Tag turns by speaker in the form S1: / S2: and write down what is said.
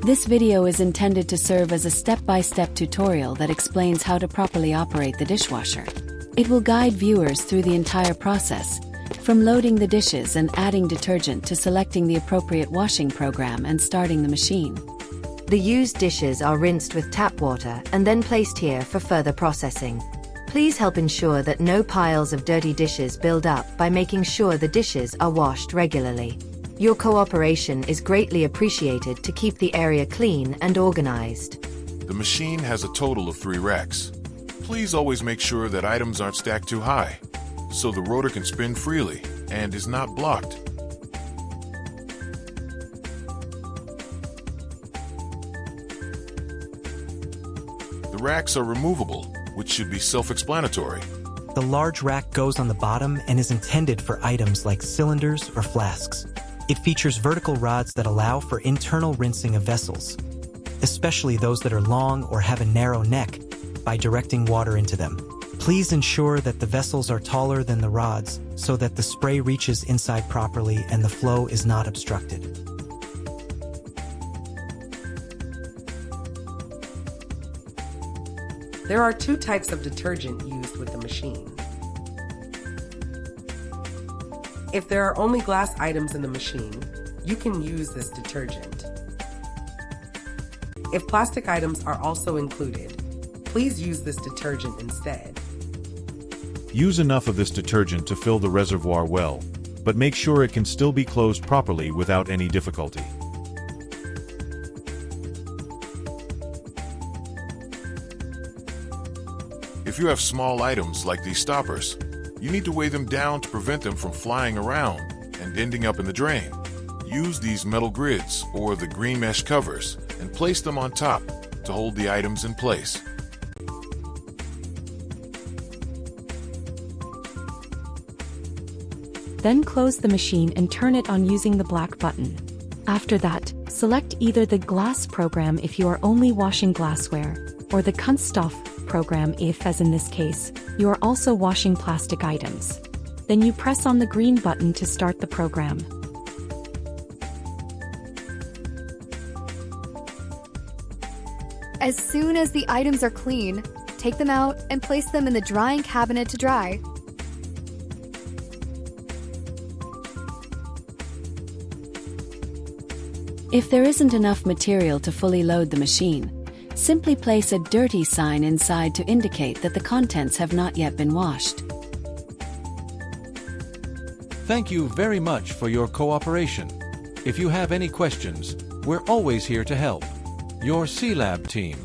S1: This video is intended to serve as a step-by-step tutorial that explains how to properly operate the dishwasher. It will guide viewers through the entire process, from loading the dishes and adding detergent to selecting the appropriate washing program and starting the machine.
S2: The used dishes are rinsed with tap water and then placed here for further processing. Please help ensure that no piles of dirty dishes build up by making sure the dishes are washed regularly. Your cooperation is greatly appreciated to keep the area clean and organized.
S3: The machine has a total of 3 racks. Please always make sure that items aren't stacked too high, so the rotor can spin freely and is not blocked. The racks are removable, which should be self-explanatory.
S4: The large rack goes on the bottom and is intended for items like cylinders or flasks. It features vertical rods that allow for internal rinsing of vessels, especially those that are long or have a narrow neck, by directing water into them. Please ensure that the vessels are taller than the rods so that the spray reaches inside properly and the flow is not obstructed.
S5: There are 2 types of detergent used with the machine. If there are only glass items in the machine, you can use this detergent. If plastic items are also included, please use this detergent instead.
S6: Use enough of this detergent to fill the reservoir well, but make sure it can still be closed properly without any difficulty.
S3: If you have small items like these stoppers, you need to weigh them down to prevent them from flying around and ending up in the drain. Use these metal grids or the green mesh covers and place them on top to hold the items in place.
S7: Then close the machine and turn it on using the black button. After that, select either the glass program if you are only washing glassware, or the Kunststoff program if, as in this case, you are also washing plastic items. Then you press on the green button to start the program.
S8: As soon as the items are clean, take them out and place them in the drying cabinet to dry.
S1: If there isn't enough material to fully load the machine, simply place a dirty sign inside to indicate that the contents have not yet been washed.
S9: Thank you very much for your cooperation. If you have any questions, we're always here to help. Your cLab team.